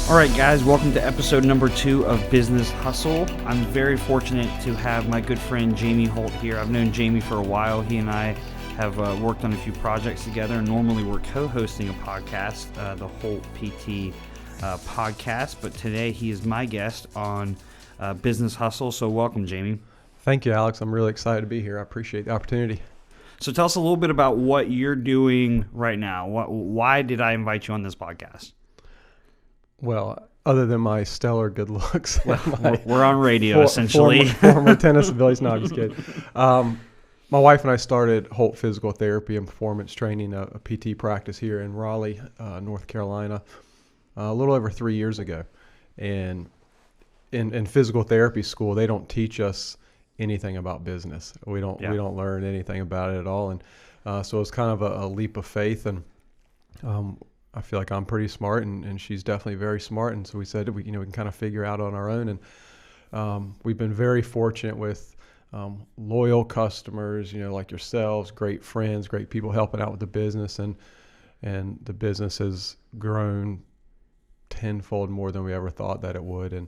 All right, guys, welcome to episode number 2 of Business Hustle. I'm very fortunate to have my good friend Jaime Holt here. I've known Jaime for a while. He and I have worked on a few projects together. Normally, we're co-hosting a podcast, the Holt PT podcast, but today he is my guest on Business Hustle. So welcome, Jaime. Thank you, Alex. I'm really excited to be here. I appreciate the opportunity. So tell us a little bit about what you're doing right now. Why did I invite you on this podcast? Well, other than my stellar good looks. We're on radio, essentially. Former tennis abilities. No, I'm just kidding. My wife and I started Holt Physical Therapy and Performance Training, a PT practice here in Raleigh, North Carolina, a little over 3 years ago. And in physical therapy school, they don't teach us anything about business. We don't learn anything about it at all. And so it's kind of a leap of faith. And I feel like I'm pretty smart, and she's definitely very smart. And so we said we can kind of figure out on our own. And we've been very fortunate with loyal customers, like yourselves, great friends, great people helping out with the business, and the business has grown tenfold more than we ever thought that it would. And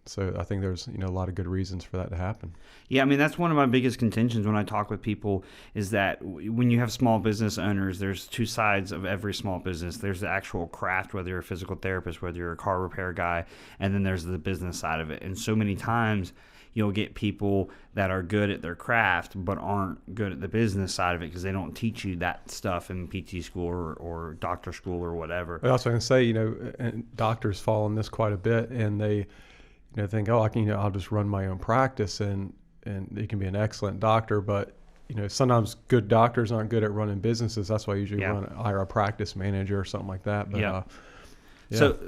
so I think there's a lot of good reasons for that to happen. Yeah, I mean, that's one of my biggest contentions when I talk with people is that when you have small business owners, there's two sides of every small business. There's the actual craft, whether you're a physical therapist, whether you're a car repair guy, and then there's the business side of it. And so many times you'll get people that are good at their craft but aren't good at the business side of it because they don't teach you that stuff in PT school or doctor school or whatever. I also can say, and doctors fall on this quite a bit, and they think, I'll just run my own practice, and you can be an excellent doctor, but sometimes good doctors aren't good at running businesses. That's why I usually hire a practice manager or something like that. But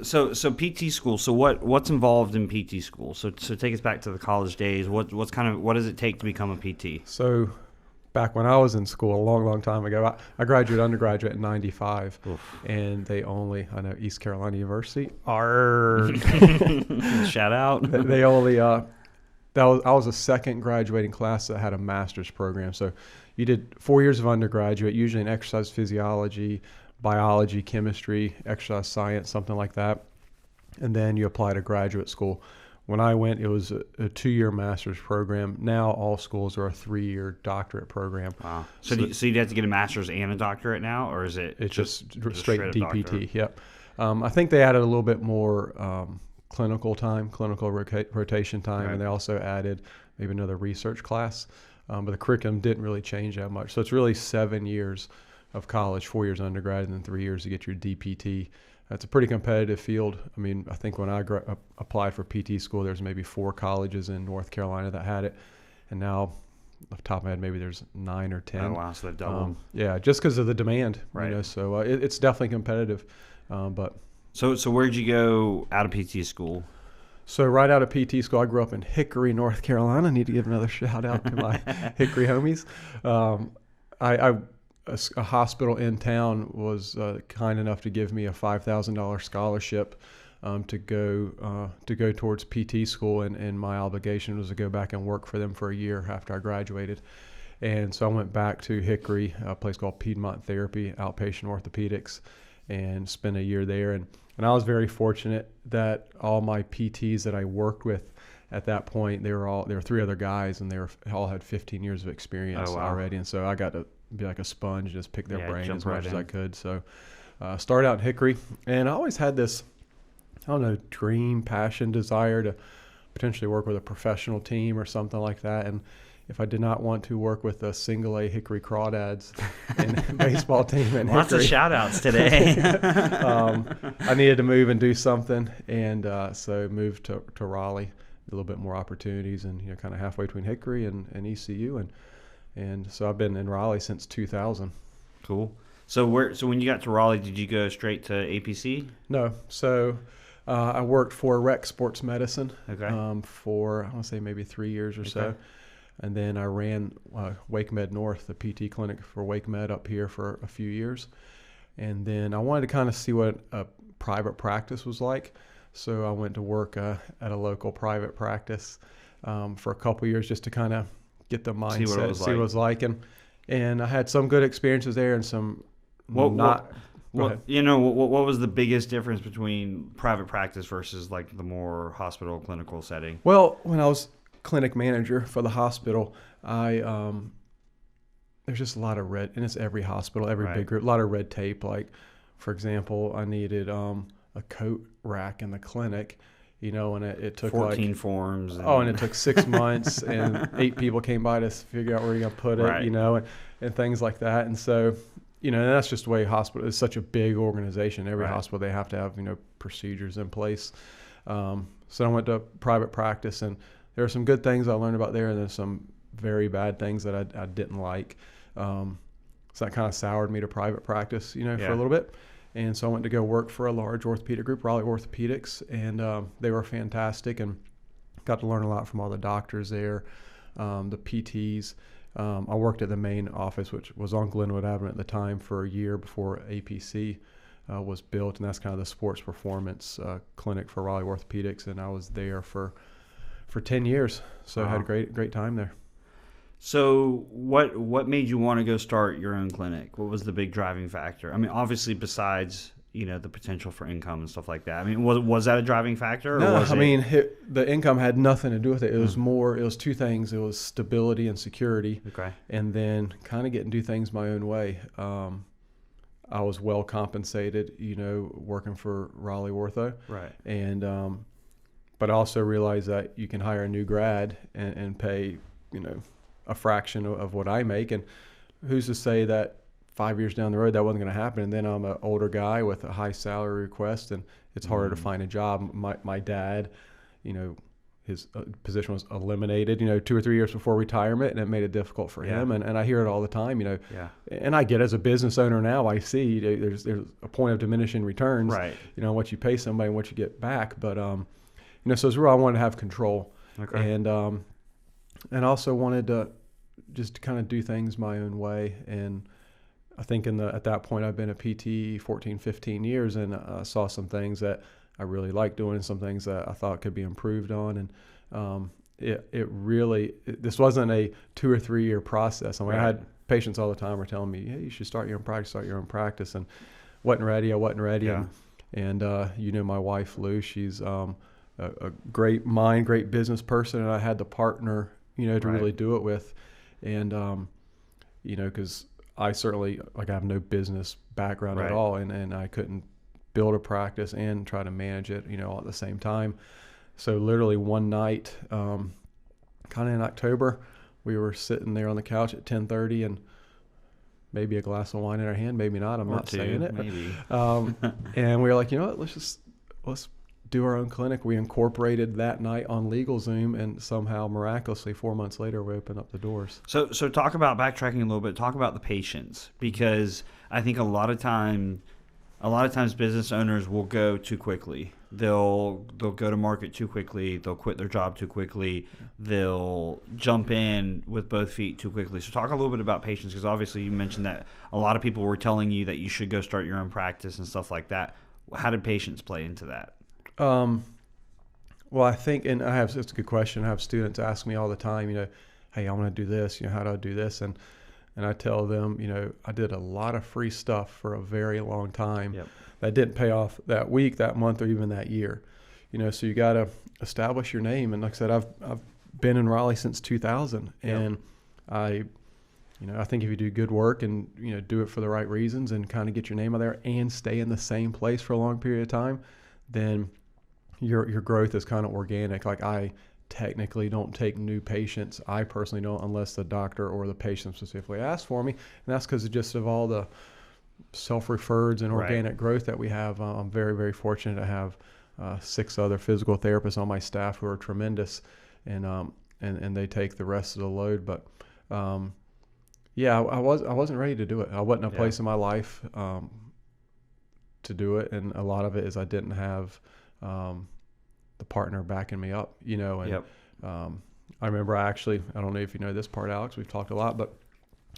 So PT school. So what's involved in PT school? So take us back to the college days. What does it take to become a PT? So back when I was in school, a long, long time ago, I graduated undergraduate in 95. Oof. And I know East Carolina University. Shout out. They only, I was the second graduating class that had a master's program. So you did 4 years of undergraduate, usually in exercise physiology, biology, chemistry, exercise science, something like that. And then you apply to graduate school. When I went, it was a 2-year master's program. Now all schools are a 3-year doctorate program. Wow. So you'd have to get a master's and a doctorate now, or is it? It's just straight DPT. Yep. I think they added a little bit more clinical rotation time, right. And they also added maybe another research class. But the curriculum didn't really change that much. So it's really 7 years of college, 4 years undergrad, and then 3 years to get your DPT. It's a pretty competitive field. I mean, I think when I applied for PT school, there's maybe 4 colleges in North Carolina that had it. And now, off the top of my head, maybe there's 9 or 10. Oh, wow, so they've doubled. Yeah, just because of the demand. Right. So it's definitely competitive. So where'd you go out of PT school? So right out of PT school, I grew up in Hickory, North Carolina. I need to give another shout out to my Hickory homies. A hospital in town was kind enough to give me a $5,000 scholarship to go towards PT school, and my obligation was to go back and work for them for a year after I graduated. And so I went back to Hickory, a place called Piedmont Therapy, outpatient orthopedics, and spent a year there. And I was very fortunate that all my PTs that I worked with at that point, there were 3 other guys, and they all had 15 years of experience already. And so I got to be like a sponge, just pick their brain as much as I could. So started out in Hickory, and I always had this, dream, passion, desire to potentially work with a professional team or something like that. And if I did not want to work with a single A Hickory Crawdads and baseball team in Lots Hickory, of shout outs today. I needed to move and do something, and so moved to Raleigh, a little bit more opportunities, and kind of halfway between Hickory and ECU, and so I've been in Raleigh since 2000. Cool. So when you got to Raleigh, did you go straight to APC? No. So I worked for Rec Sports Medicine for, I want to say maybe 3 years or so. And then I ran Wake Med North, the PT clinic for Wake Med up here for a few years. And then I wanted to kind of see what a private practice was like. So I went to work at a local private practice for a couple years just to kind of get the mindset, see what it was like. And I had some good experiences there and some Go ahead. What was the biggest difference between private practice versus like the more hospital clinical setting? Well, when I was clinic manager for the hospital, there's just a lot of red, and it's every hospital, every Right. big group, a lot of red tape. Like, for example, I needed a coat rack in the clinic, and it took 14 forms. and it took 6 months, and 8 people came by to figure out where you're gonna put it, Right. and things like that. And so, and that's just the way hospital is such a big organization. Every Right. hospital, they have to have procedures in place. So I went to private practice, and there are some good things I learned about there, and there's some very bad things that I didn't like. So that kind of soured me to private practice, for a little bit. And so I went to go work for a large orthopedic group, Raleigh Orthopedics, and they were fantastic, and got to learn a lot from all the doctors there, the PTs. I worked at the main office, which was on Glenwood Avenue at the time, for a year before APC was built, and that's kind of the sports performance clinic for Raleigh Orthopedics, and I was there for 10 years. So I had a great time there. So what made you want to go start your own clinic? What was the big driving factor? I mean, obviously besides, the potential for income and stuff like that. I mean, was that a driving factor? Or No, was the income had nothing to do with it. It was more, it was two things. It was stability and security. Okay. And then kind of getting to do things my own way. I was well compensated, working for Raleigh Ortho. Right. And, but I also realized that you can hire a new grad and pay, a fraction of what I make. And who's to say that 5 years down the road that wasn't going to happen? And then I'm an older guy with a high salary request, and it's harder to find a job. My dad, his position was eliminated, 2 or 3 years before retirement, and it made it difficult for him. And I hear it all the time, Yeah. And I get, as a business owner now, I see there's a point of diminishing returns, Right. What you pay somebody and what you get back. But, so it's real, I wanted to have control. Okay. And also wanted to just kind of do things my own way. And I think at that point, I've been a PT 14, 15 years, and saw some things that I really liked doing and some things that I thought could be improved on. And this wasn't a 2 or 3 year process. I mean, Right. I had patients all the time were telling me, hey, you should start your own practice. And I wasn't ready. Yeah. And my wife, Lou, she's a great mind, great business person. And I had the partner, to Right. really do it with. And, because I certainly, I have no business background Right. at all. And I couldn't build a practice and try to manage it, all at the same time. So literally one night, kind of in October, we were sitting there on the couch at 10:30, and maybe a glass of wine in our hand, maybe not. I'm Or not two, saying it. maybe. And we were like, what, let's do our own clinic. We incorporated that night on LegalZoom, and somehow miraculously 4 months later, we opened up the doors. So talk about backtracking a little bit. Talk about the patients, because I think a lot of times business owners will go too quickly. They'll go to market too quickly. They'll quit their job too quickly. They'll jump in with both feet too quickly. So talk a little bit about patients, because obviously you mentioned that a lot of people were telling you that you should go start your own practice and stuff like that. How did patients play into that? Well, I think, and it's a good question. I have students ask me all the time, hey, I want to do this, how do I do this? And I tell them, I did a lot of free stuff for a very long time. Yep. That didn't pay off that week, that month, or even that year. So you got to establish your name. And like I said, I've been in Raleigh since 2000, Yep. and I think if you do good work and do it for the right reasons and kind of get your name out there and stay in the same place for a long period of time, then your growth is kind of organic. Like, I technically don't take new patients. I personally don't, unless the doctor or the patient specifically asks for me. And that's because of all the self-referreds and organic Right. growth that we have. I'm very, very fortunate to have 6 other physical therapists on my staff who are tremendous, and they take the rest of the load. But I wasn't ready to do it. I wasn't in a place in my life to do it, and a lot of it is I didn't have the partner backing me up, and Yep. I remember I don't know if you know this part, Alex, we've talked a lot, but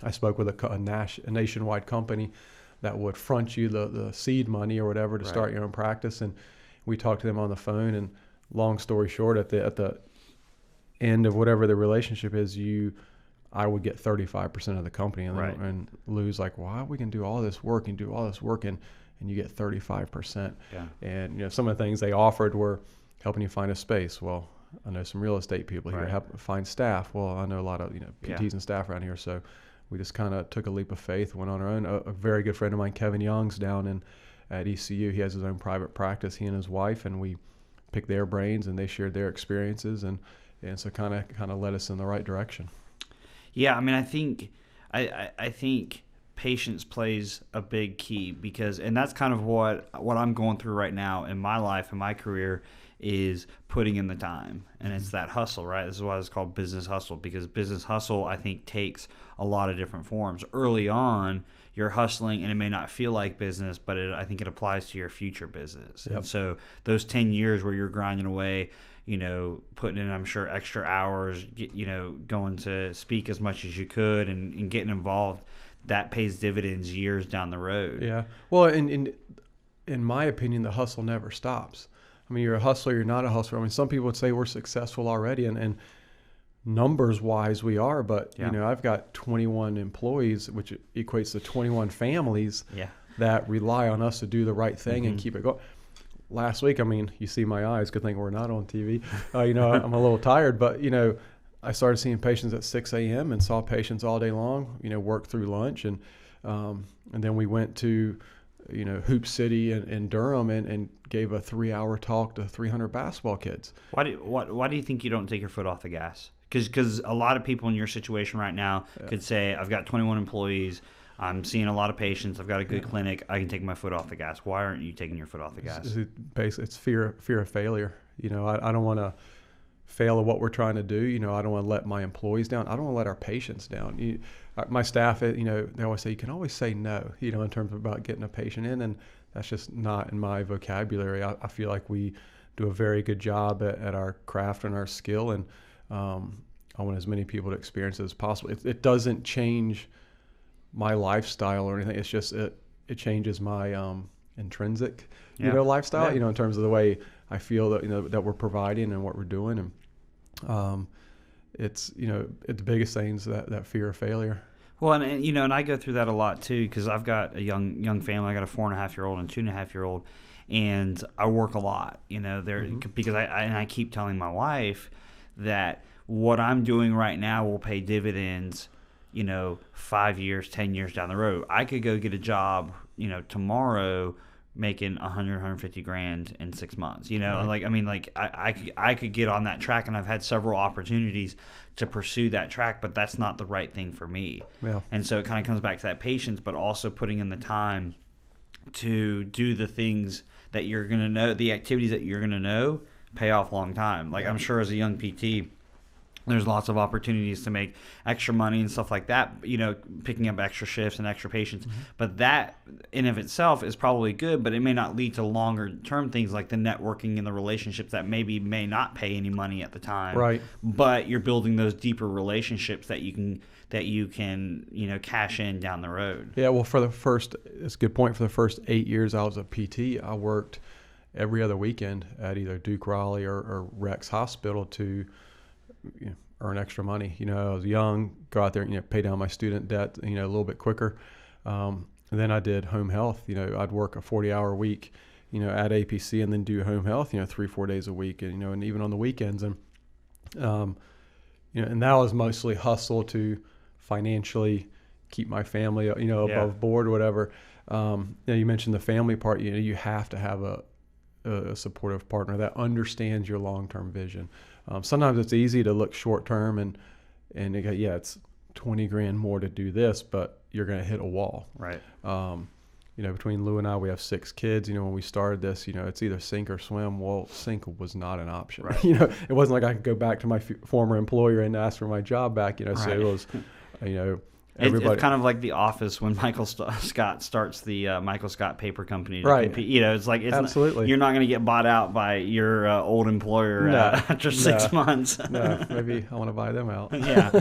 I spoke with a nationwide company that would front you the seed money or whatever to Right. start your own practice. And we talked to them on the phone, and long story short, at the end of whatever the relationship is, I would get 35% of the company, and Right. and Lou's like, well, we can do all this work and and you get 35%. Yeah. And some of the things they offered were helping you find a space. Well, I know some real estate people here, Right. help find staff. Well, I know a lot of PTs Yeah. and staff around here, so we just kind of took a leap of faith, went on our own. A very good friend of mine, Kevin Young's down at ECU. He has his own private practice, he and his wife, and we picked their brains and they shared their experiences, and so kind of led us in the right direction. Yeah, I mean, I think patience plays a big key, because, and that's kind of what I'm going through right now in my life and my career, is putting in the time. And it's that hustle, right? This is why it's called business hustle, because business hustle, I think, takes a lot of different forms. Early on, you're hustling and it may not feel like business, but I think it applies to your future business. Yep. And so those 10 years where you're grinding away, putting in, I'm sure, extra hours, going to speak as much as you could and getting involved, that pays dividends years down the road. Yeah. Well, in my opinion, the hustle never stops. I mean, you're a hustler, you're not a hustler. I mean, some people would say we're successful already, and numbers-wise we are, but, Yeah. I've got 21 employees, which equates to 21 families Yeah. that rely on us to do the right thing and keep it going. Last week, I mean, you see my eyes, good thing we're not on TV. I'm a little tired, but, I started seeing patients at 6 a.m. and saw patients all day long, work through lunch. And then we went to, Hoop City in Durham and gave a 3-hour talk to 300 basketball kids. Why do you think you don't take your foot off the gas? Because a lot of people in your situation right now could say, I've got 21 employees, I'm seeing a lot of patients, I've got a good clinic, I can take my foot off the gas. Why aren't you taking your foot off the gas? It's fear of failure. I don't want to fail at what we're trying to do. I don't want to let my employees down. I don't want to let our patients down. My staff, they always say, you can always say no, in terms of about getting a patient in, and that's just not in my vocabulary. I feel like we do a very good job at our craft and our skill, and I want as many people to experience it as possible. It doesn't change my lifestyle or anything. It's just it changes my intrinsic lifestyle, in terms of the way I feel that that we're providing and what we're doing. And it's the biggest thing is that fear of failure. Well, and I go through that a lot too, because I've got a young family. I got a 4.5-year-old and 2.5-year-old, and I work a lot. Because I keep telling my wife that what I'm doing right now will pay dividends, 5 years, 10 years down the road. I could go get a job, tomorrow, making 150 grand in 6 months. Right. I could get on that track, and I've had several opportunities to pursue that track, but that's not the right thing for me. Yeah. And so it kind of comes back to that patience, but also putting in the time to do the things that you're going to know, the activities that you're going to know pay off long time. I'm sure as a young PT, there's lots of opportunities to make extra money and stuff like that, picking up extra shifts and extra patients. Mm-hmm. But that in of itself is probably good, but it may not lead to longer term things like the networking and the relationships that may not pay any money at the time. Right. But you're building those deeper relationships that you can cash in down the road. Yeah, well, it's a good point. For the first 8 years I was a PT, I worked every other weekend at either Duke Raleigh or Rex Hospital to earn extra money. I was young, go out there, pay down my student debt, a little bit quicker. And then I did home health. I'd work a 40-hour week, at APC, and then do home health, 3-4 days a week, and even on the weekends. And, and that was mostly hustle to financially keep my family, above board or whatever. You mentioned the family part. You have to have a supportive partner that understands your long-term vision. Sometimes it's easy to look short-term and it's 20 grand more to do this, but you're going to hit a wall. Right. Between Lou and I, we have 6 kids. When we started this, it's either sink or swim. Well, sink was not an option. Right. It wasn't like I could go back to my former employer and ask for my job back. So right. it was, everybody. It's kind of like The Office when Michael Scott starts the Michael Scott Paper Company to right. compete. It's like absolutely. You're not going to get bought out by your old employer after 6 months. No, maybe I want to buy them out. Yeah.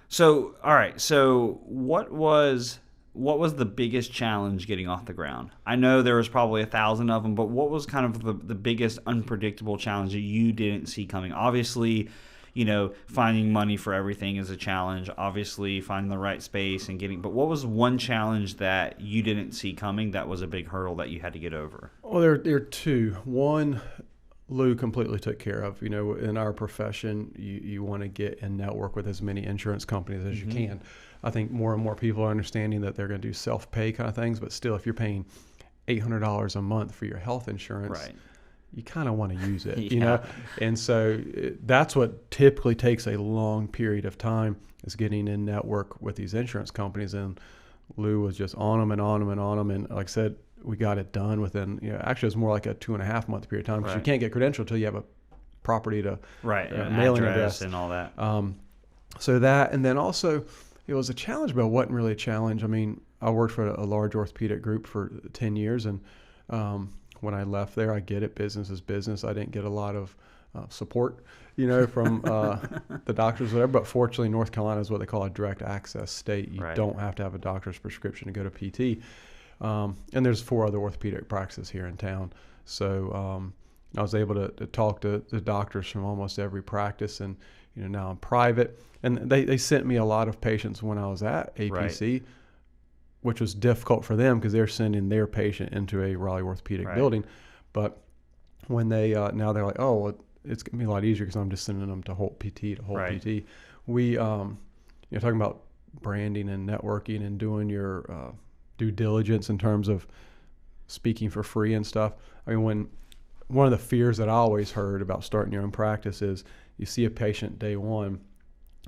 So all right. So what was the biggest challenge getting off the ground? I know there was probably 1,000 of them, but what was kind of the biggest unpredictable challenge that you didn't see coming? Obviously, finding money for everything is a challenge. Obviously, finding the right space and but what was one challenge that you didn't see coming that was a big hurdle that you had to get over? Well, there are two. One, Lou completely took care of. In our profession, you want to get and network with as many insurance companies as you can. I think more and more people are understanding that they're going to do self-pay kind of things, but still, if you're paying $800 a month for your health insurance, Right. you kind of want to use it, Yeah. And so that's what typically takes a long period of time, is getting in network with these insurance companies. And Lou was just on them and on them and on them. And like I said, we got it done within, actually it was more like a 2.5 month period of time, because you Right. can't get credentialed until you have a property to Right. mailing address and all that. So that, and then also it was a challenge, but it wasn't really a challenge. I mean, I worked for a large orthopedic group for 10 years. And when I left there, I get it, business is business. I didn't get a lot of support, from the doctors, whatever. But fortunately, North Carolina is what they call a direct access state. You Right. don't have to have a doctor's prescription to go to PT. And there's 4 other orthopedic practices here in town. So I was able to talk to the doctors from almost every practice. And, now I'm private. And they sent me a lot of patients when I was at APC, Right. which was difficult for them because they're sending their patient into a Raleigh orthopedic Right. building. But when they now they're like, oh, well, it's going to be a lot easier because I'm just sending them to Holt PT, Right. PT. We, talking about branding and networking and doing your due diligence in terms of speaking for free and stuff. I mean, one of the fears that I always heard about starting your own practice is you see a patient day one,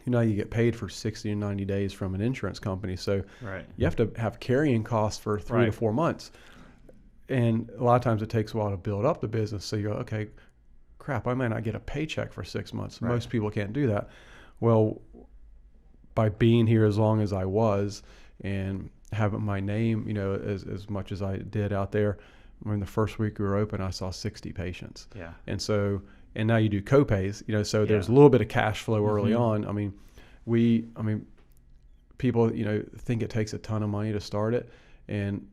you get paid for 60 to 90 days from an insurance company. So Right. you have to have carrying costs for 3 to Right. 4 months. And a lot of times it takes a while to build up the business. So you go, okay, crap, I might not get a paycheck for 6 months. Right. Most people can't do that. Well, by being here as long as I was and having my name, as much as I did out there, the first week we were open, I saw 60 patients. Yeah. And so, and now you do co-pays, so there's Yeah. a little bit of cash flow early Mhm. on. I mean, people, think it takes a ton of money to start it, and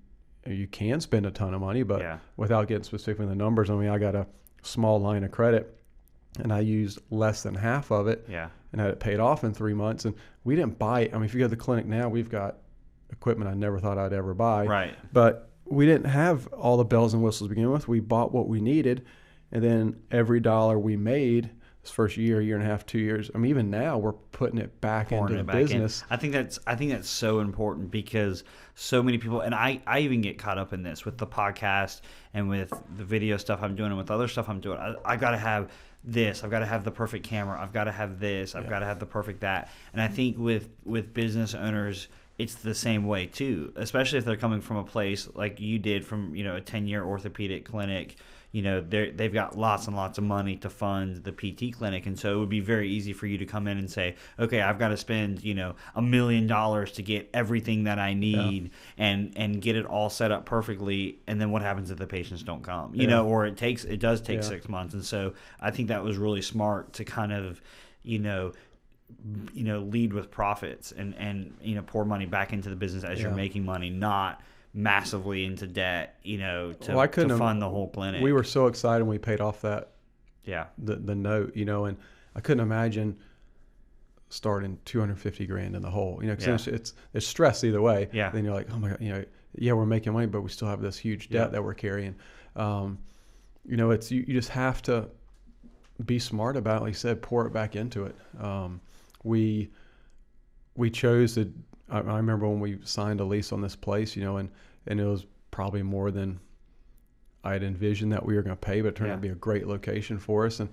you can spend a ton of money, but Yeah. without getting specific in the numbers, I got a small line of credit and I used less than half of it Yeah. and had it paid off in 3 months. And we didn't buy it. If you go to the clinic now, we've got equipment I never thought I'd ever buy. Right. But we didn't have all the bells and whistles to begin with. We bought what we needed. And then every dollar we made this first year and a half, 2 years, even now we're putting it back Pouring into it the back in. business. I think that's so important because so many people, and I even get caught up in this with the podcast and with the video stuff I'm doing and with other stuff I'm doing. I got to have this. I've got to have the perfect camera. I've got to have this. I've got to have the perfect that. And I think with business owners, it's the same way too, especially if they're coming from a place like you did from, a 10-year orthopedic clinic. They've got lots and lots of money to fund the PT clinic. And so it would be very easy for you to come in and say, okay, I've got to spend, $1 million to get everything that I need and get it all set up perfectly. And then what happens if the patients don't come, or it does take 6 months. And so I think that was really smart to kind of, lead with profits and pour money back into the business as you're making money, not massively into debt, to fund the whole clinic. We were so excited when we paid off that, the the note, and I couldn't imagine starting $250,000 in the hole, because it's stress either way. Yeah. Then you're like, oh my God, we're making money, but we still have this huge debt that we're carrying. It's, you just have to be smart about it. Like you said, pour it back into it. We chose to, I remember when we signed a lease on this place, and it was probably more than I had envisioned that we were going to pay, but it turned out to be a great location for us. And,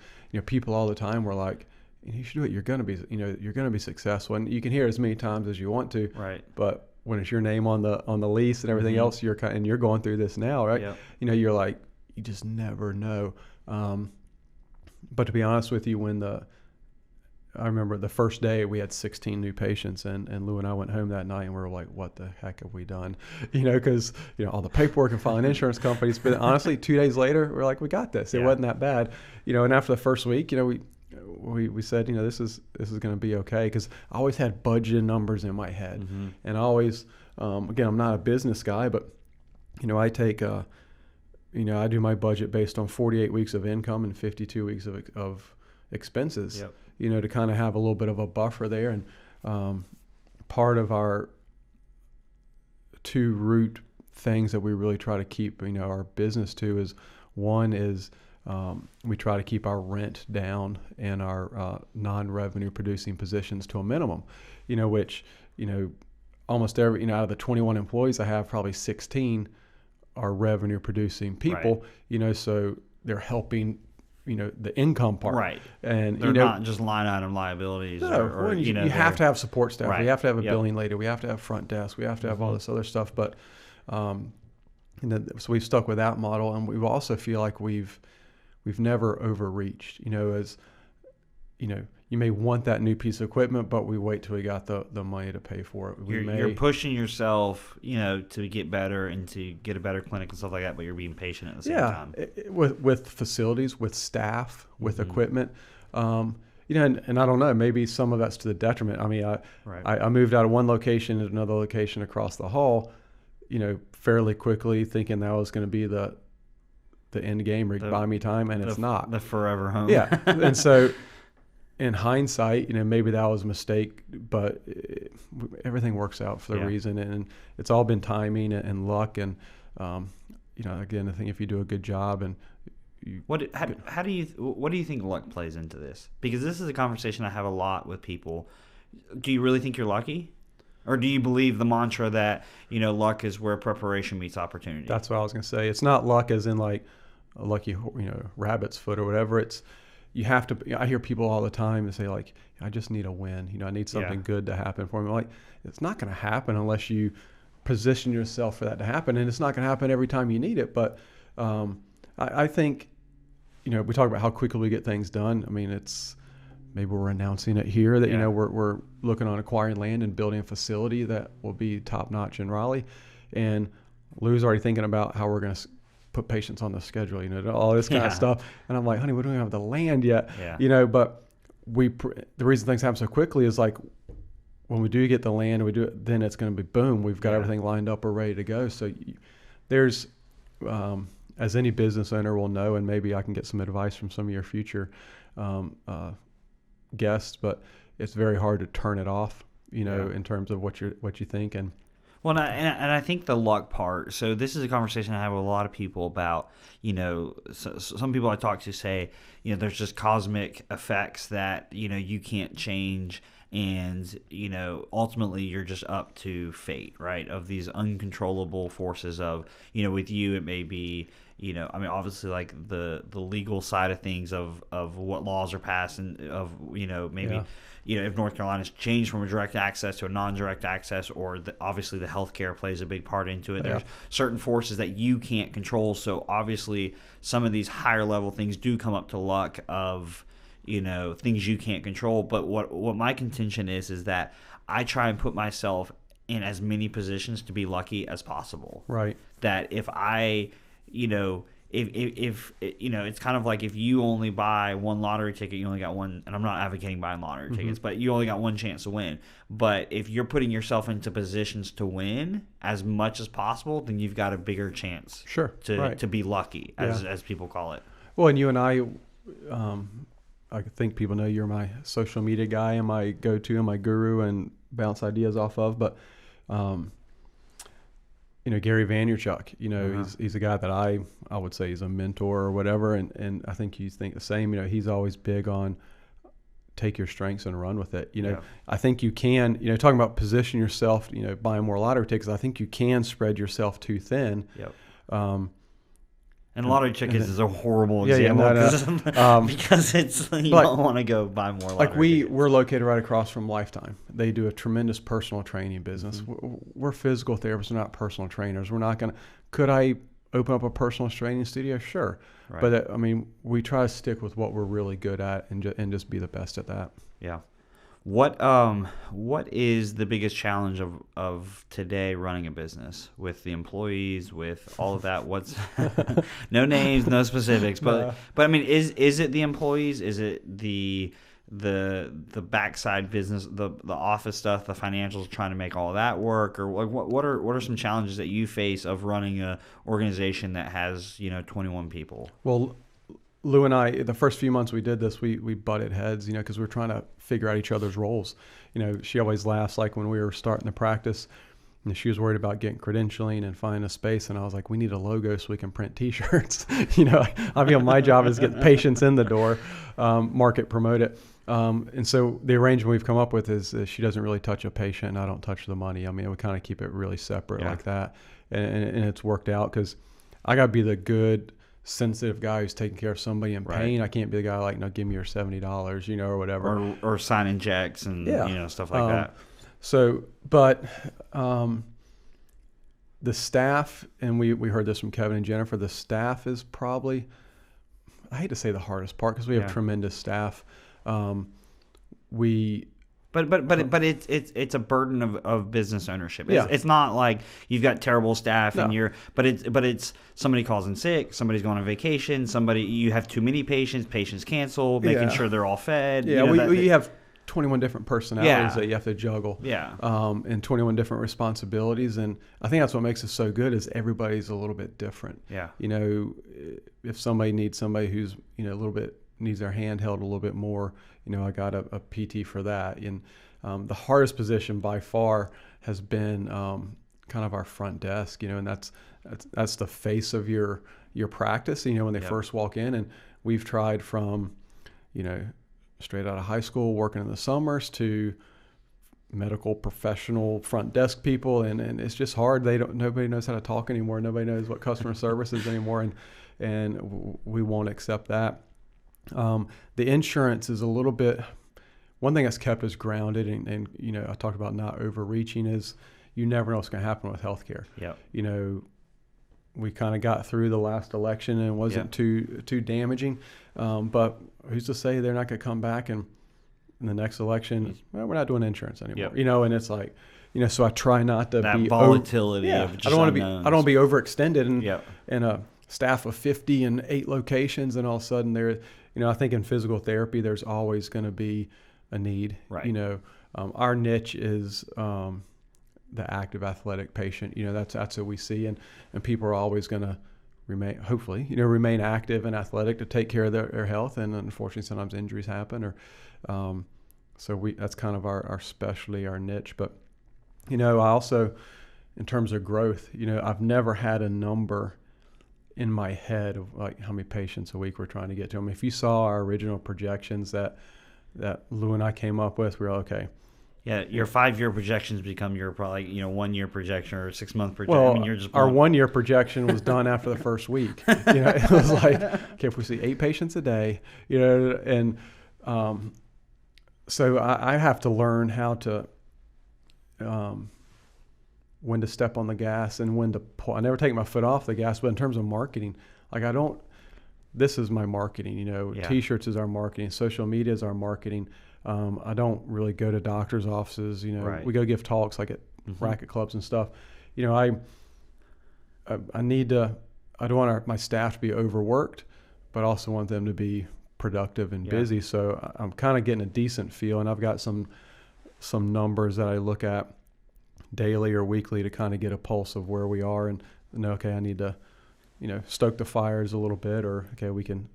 people all the time were like, you should do it. You're going to be, you're going to be successful. And you can hear it as many times as you want to, right. But when it's your name on the lease and everything else, you're going through this now, right? Yep. You're like, you just never know. But to be honest with you, I remember the first day we had 16 new patients, and Lou and I went home that night and we were like, what the heck have we done? Because, all the paperwork and filing insurance companies. But honestly, 2 days later, we're like, we got this. It wasn't that bad. And after the first week, we said, this is going to be okay. Because I always had budgeted numbers in my head. Mm-hmm. And I always, again, I'm not a business guy, but, I take, I do my budget based on 48 weeks of income and 52 weeks of expenses. Yep. to kind of have a little bit of a buffer there. And part of our two root things that we really try to keep, our business to is, one is we try to keep our rent down and our non-revenue producing positions to a minimum, which, almost every, out of the 21 employees I have, probably 16 are revenue producing people, so they're helping, the income part. Right. And they're not just line item liabilities. No, or you have to have support staff. Right. We have to have a Yep. billing lady. We have to have front desk. We have to have all this other stuff. But, so we've stuck with that model, and we also feel like we've never overreached, as, you may want that new piece of equipment, but we wait till we got the money to pay for it. You're pushing yourself, to get better and to get a better clinic and stuff like that, but you're being patient at the same time. With facilities, with staff, with equipment, and I don't know, maybe some of that's to the detriment. I mean, I moved out of one location to another location across the hall, fairly quickly, thinking that was going to be the end game where you buy me time, and it's not. The forever home. Yeah. And so in hindsight, maybe that was a mistake, but everything works out for the reason. And it's all been timing and luck. And, again, I think if you do a good job and what do you think luck plays into this? Because this is a conversation I have a lot with people. Do you really think you're lucky? Or do you believe the mantra that, luck is where preparation meets opportunity? That's what I was going to say. It's not luck as in like a lucky, rabbit's foot or whatever. It's, you have to, I hear people all the time and say like, I just need a win. I need something good to happen for me. Like, it's not going to happen unless you position yourself for that to happen. And it's not going to happen every time you need it. But I think, we talk about how quickly we get things done. I mean, maybe we're announcing it here that, we're looking on acquiring land and building a facility that will be top notch in Raleigh. And Lou's already thinking about how we're going to put patients on the schedule, all this kind of stuff. And I'm like, honey, we don't even have the land yet, but the reason things happen so quickly is like, when we do get the land, we do it, then it's going to be boom. We've got everything lined up. We're ready to go. So there's, as any business owner will know, and maybe I can get some advice from some of your future guests, but it's very hard to turn it off, in terms of what you think. And well, and I think the luck part. So this is a conversation I have with a lot of people about. Some people I talk to say, there's just cosmic effects that you can't change, and ultimately you're just up to fate, right? Of these uncontrollable forces of, with you it may be, obviously like the legal side of things of what laws are passed, and of maybe. If North Carolina's changed from a direct access to a non-direct access, or obviously the healthcare plays a big part into it. There's certain forces that you can't control. So obviously some of these higher level things do come up to luck of, things you can't control. But what my contention is that I try and put myself in as many positions to be lucky as possible. Right. That if I, if it's kind of like if you only buy one lottery ticket, you only got one, and I'm not advocating buying lottery tickets, but you only got one chance to win. But if you're putting yourself into positions to win as much as possible, then you've got a bigger chance to be lucky, as people call it. Well, and you and I think people know you're my social media guy and my go-to and my guru and bounce ideas off of, but Gary Vaynerchuk, he's a guy that I would say he's a mentor or whatever. And I think you think the same, he's always big on take your strengths and run with it. I think you can, talking about position yourself, buying more lottery tickets, I think you can spread yourself too thin. And lottery tickets is a horrible example because it's you don't want to go buy more lottery tickets. We're located right across from Lifetime. They do a tremendous personal training business. We're physical therapists, we're not personal trainers. We're not going to, could I open up a personal training studio? Sure. Right. But we try to stick with what we're really good at and just be the best at that. Yeah. What is the biggest challenge of today running a business with the employees, with all of that? What's no names, no specifics, but is it the employees? Is it the backside business, the office stuff, the financials, trying to make all of that work, or like what are some challenges that you face of running a organization that has 21 people? Well, Lou and I, the first few months we did this, we butted heads, because we were trying to figure out each other's roles. She always laughs, like when we were starting the practice, she was worried about getting credentialing and finding a space. And I was like, we need a logo so we can print T-shirts. I feel my job is get patients in the door, market, promote it. And so the arrangement we've come up with is she doesn't really touch a patient and I don't touch the money. I mean, we kind of keep it really separate like that. And it's worked out because I got to be the good, sensitive guy who's taking care of somebody in pain. Right. I can't be the guy like, no, give me your $70, or whatever. Or signing checks and, stuff like that. So, but the staff, and we heard this from Kevin and Jennifer, the staff is probably, I hate to say the hardest part because we have tremendous staff. But it's a burden of business ownership. It's not like you've got terrible staff and but it's somebody calls in sick, somebody's going on vacation, you have too many patients cancel, making sure they're all fed. Yeah, we have 21 different personalities that you have to juggle. Yeah. And 21 different responsibilities, and I think that's what makes us so good is everybody's a little bit different. Yeah. If somebody needs somebody who's a little bit needs their hand held a little bit more, I got a PT for that. And the hardest position by far has been kind of our front desk, and that's the face of your practice, when they first walk in. And we've tried from, straight out of high school, working in the summers, to medical professional front desk people, and it's just hard. Nobody knows how to talk anymore. Nobody knows what customer service is anymore, and we won't accept that. The insurance is a little bit, one thing that's kept us grounded, and I talked about not overreaching, is you never know what's going to happen with healthcare. Yeah. We kind of got through the last election and it wasn't too damaging, but who's to say they're not going to come back and in the next election, well, we're not doing insurance anymore. And it's like, so I try not to be volatility. Of just I don't want to be overextended and a staff of 50 in 8 locations, and all of a sudden there. I think in physical therapy, there's always going to be a need. Right. Our niche is the active athletic patient. That's what we see, and people are always going to remain active and athletic to take care of their health. And unfortunately, sometimes injuries happen, or so that's kind of our specialty, our niche. But I also, in terms of growth, I've never had a number in my head of like how many patients a week we're trying to get to. I mean, if you saw our original projections that Lou and I came up with, we were okay. Yeah, your 5-year projections become your probably 1-year projection or 6-month projection. Well, our 1-year projection was done after the first week. It was like, okay, if we see 8 patients a day, and so I have to learn how to when to step on the gas and when to pull. I never take my foot off the gas, but in terms of marketing, like this is my marketing, T-shirts is our marketing, social media is our marketing. I don't really go to doctors' offices, right. We go give talks like at racket clubs and stuff. I don't want my staff to be overworked, but also want them to be productive and busy. So I'm kind of getting a decent feel, and I've got some numbers that I look at daily or weekly to kind of get a pulse of where we are and know, okay, I need to, stoke the fires a little bit, or okay, we can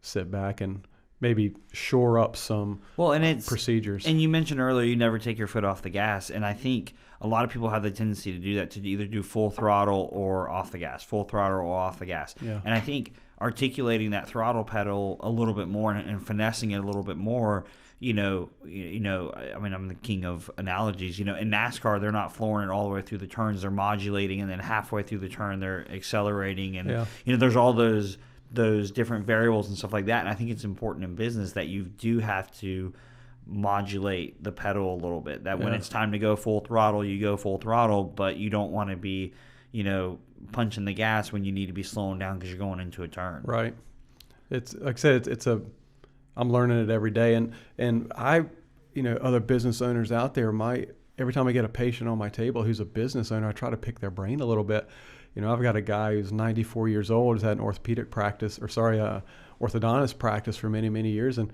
sit back and maybe shore up some procedures. And you mentioned earlier you never take your foot off the gas, and I think a lot of people have the tendency to do that, to either do full throttle or off the gas, full throttle or off the gas. Yeah. And I think articulating that throttle pedal a little bit more and finessing it a little bit more, I mean, I'm the king of analogies. In NASCAR, they're not flooring it all the way through the turns; they're modulating, and then halfway through the turn, they're accelerating, and there's all those different variables and stuff like that. And I think it's important in business that you do have to modulate the pedal a little bit. That when it's time to go full throttle, you go full throttle, but you don't want to be, punching the gas when you need to be slowing down because you're going into a turn. Right. It's like I said, I'm learning it every day, and I, other business owners out there, every time I get a patient on my table who's a business owner, I try to pick their brain a little bit. I've got a guy who's 94 years old, has had an orthodontist practice for many, many years, and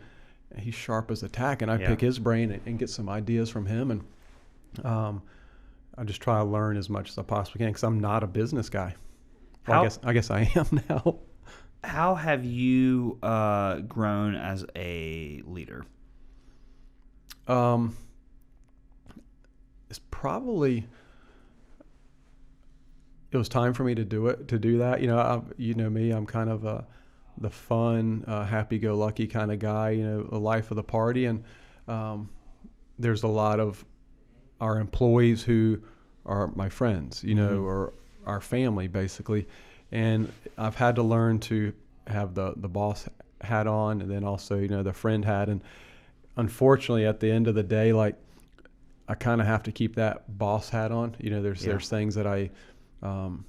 he's sharp as a tack, and I pick his brain and get some ideas from him, and I just try to learn as much as I possibly can because I'm not a business guy. Well, I guess I am now. How have you grown as a leader? Um, it's probably it was time for me to do that. You know me, I'm kind of the fun, happy-go-lucky kind of guy. The life of the party, and um, there's a lot of our employees who are my friends, Mm-hmm. or our family basically. And I've had to learn to have the boss hat on, and then also, the friend hat. And unfortunately, at the end of the day, like, I kind of have to keep that boss hat on. Yeah. There's things that I um,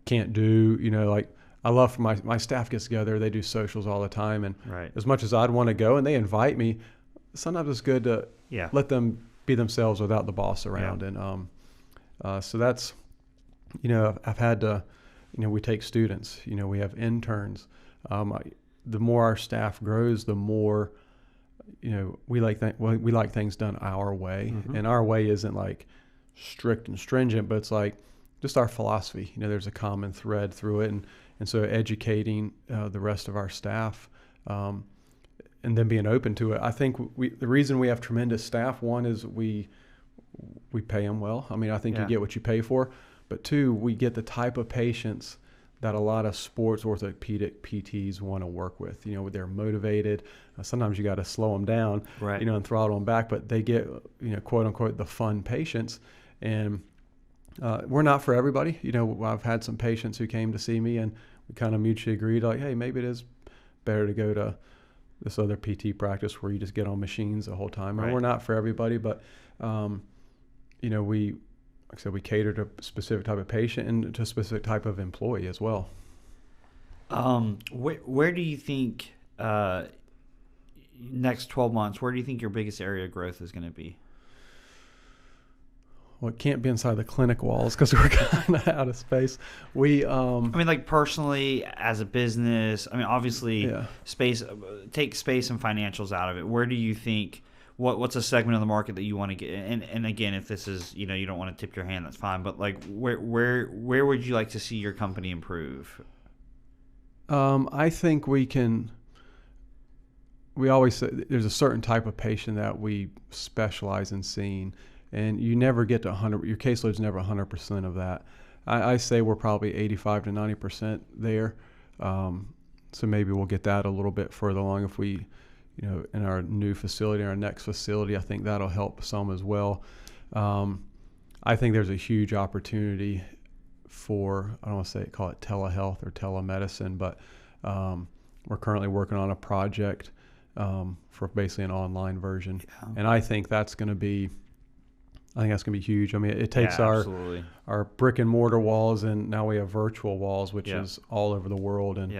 can't do. Like, I love for my staff gets together. They do socials all the time, and Right. as much as I'd want to go, and they invite me, sometimes it's good to Yeah. let them be themselves without the boss Yeah. around. And so that's, I've had to, we take students, we have interns. The more our staff grows, the more, we like things done our way. Mm-hmm. And our way isn't like strict and stringent, but it's like just our philosophy. There's a common thread through it. And so educating the rest of our staff, and then being open to it. I think the reason we have tremendous staff, one is we pay them well. I mean, I think you Yeah. get what you pay for, but two, we get the type of patients that a lot of sports orthopedic PTs want to work with. They're motivated. Sometimes you got to slow them down, Right. and throttle them back, but they get, quote unquote, the fun patients. And we're not for everybody. I've had some patients who came to see me, and we kind of mutually agreed, like, hey, maybe it is better to go to this other PT practice where you just get on machines the whole time. And Right. we're not for everybody, but we, like I said, we cater to a specific type of patient and to a specific type of employee as well. Where do you think next 12 months? Where do you think your biggest area of growth is going to be? Well, it can't be inside the clinic walls because we're kind of out of space. We, I mean, like personally, as a business. I mean, obviously, yeah. space. Take space and financials out of it. Where do you think? What's a segment of the market that you want to get? And again, if this is, you don't want to tip your hand, that's fine. But like, where would you like to see your company improve? I think we always say there's a certain type of patient that we specialize in seeing, and you never get to 100. Your caseload's never 100% of that. I say we're probably 85 to 90% there. So maybe we'll get that a little bit further along if we, in our new facility, our next facility. I think that'll help some as well. I think there's a huge opportunity for, I don't want to call it telehealth or telemedicine, but we're currently working on a project for basically an online version. Yeah. And I think that's going to be huge. I mean, it takes our brick and mortar walls, and now we have virtual walls, which is all over the world. And,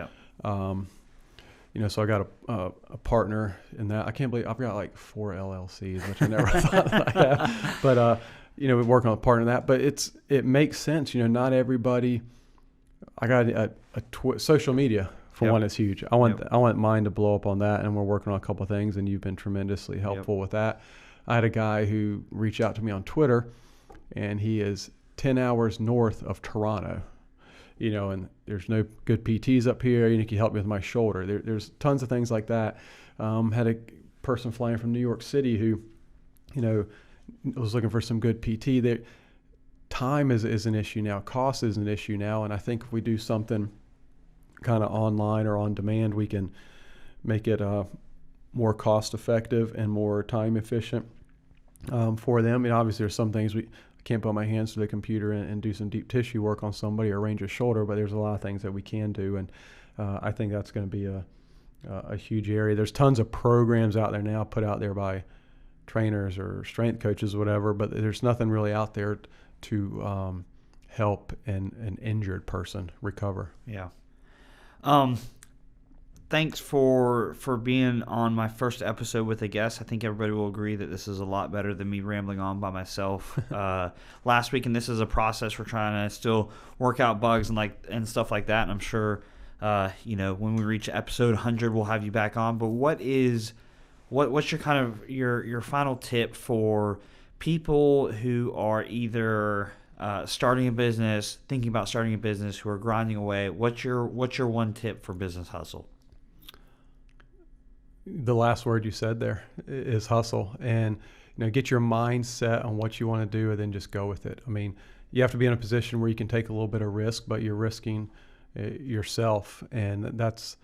so I got a partner in that. I can't believe I've got like 4 LLCs, which I never thought I'd have. But, we're working on a partner in that. But it makes sense. Not everybody. I got social media for one is huge. I want mine to blow up on that, and we're working on a couple of things, and you've been tremendously helpful with that. I had a guy who reached out to me on Twitter, and he is 10 hours north of Toronto. And there's no good PTs up here. Can you help me with my shoulder? There's tons of things like that. Had a person flying from New York City who, was looking for some good PT. Time is an issue now. Cost is an issue now. And I think if we do something kind of online or on demand, we can make it more cost effective and more time efficient for them. Obviously there's some things I can't put my hands to the computer and do some deep tissue work on somebody or arrange a shoulder, but there's a lot of things that we can do. And I think that's going to be a huge area. There's tons of programs out there now put out there by trainers or strength coaches or whatever, but there's nothing really out there to help an injured person recover. Yeah. Thanks for being on my first episode with a guest. I think everybody will agree that this is a lot better than me rambling on by myself last week. And this is a process we're trying to still work out bugs and stuff like that. And I'm sure, when we reach episode 100, we'll have you back on. But what's your kind of your final tip for people who are either starting a business, thinking about starting a business, who are grinding away, what's your one tip for business hustle? The last word you said there is hustle, and get your mind set on what you want to do, and then just go with it. I mean, you have to be in a position where you can take a little bit of risk, but you're risking yourself, and there's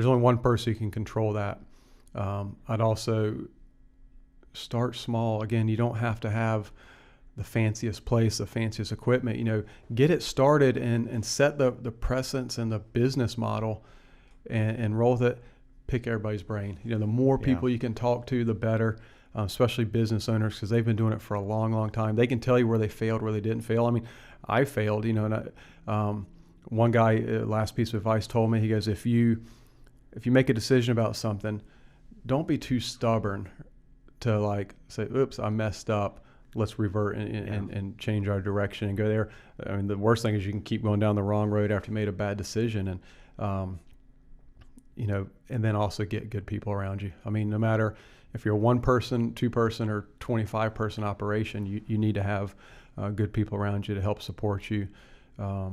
only one person who can control that. I'd also start small. Again, you don't have to have the fanciest place, the fanciest equipment. Get it started and set the precedence and the business model, and roll with it. Pick everybody's brain. The more people you can talk to, the better. Especially business owners, because they've been doing it for a long, long time. They can tell you where they failed, where they didn't fail. I mean, I failed. And one guy, last piece of advice, told me, he goes, if you make a decision about something, don't be too stubborn to like say, oops, I messed up. Let's revert and change our direction and go there. I mean, the worst thing is you can keep going down the wrong road after you made a bad decision. And, and then also get good people around you. I mean, no matter if you're a 1-person, 2-person, or 25-person operation, you need to have good people around you to help support you. I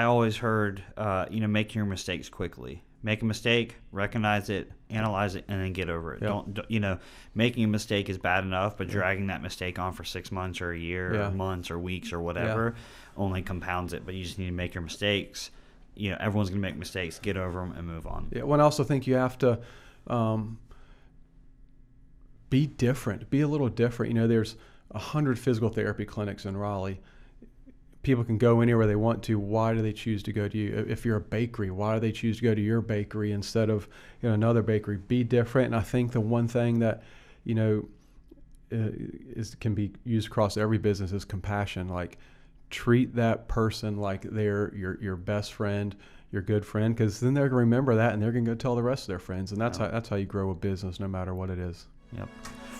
always heard, making your mistakes quickly. Make a mistake, recognize it, analyze it, and then get over it. Yep. Don't making a mistake is bad enough, but dragging that mistake on for 6 months or a year or months or weeks or whatever only compounds it. But you just need to make your mistakes. Everyone's going to make mistakes. Get over them and move on. Yeah, well, I also think you have to be different. Be a little different. There's 100 physical therapy clinics in Raleigh. People can go anywhere they want to. Why do they choose to go to you? If you're a bakery, why do they choose to go to your bakery instead of another bakery? Be different. And I think the one thing that can be used across every business is compassion. Like, treat that person like they're your best friend, your good friend, because then they're going to remember that and they're going to go tell the rest of their friends. And that's how you grow a business, no matter what it is. Yep.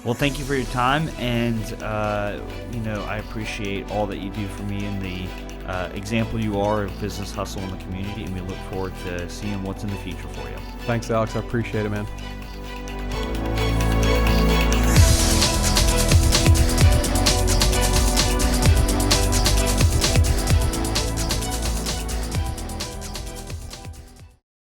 Well, thank you for your time, and I appreciate all that you do for me and the example you are of business hustle in the community, and we look forward to seeing what's in the future for you. Thanks, Alex. I appreciate it, man.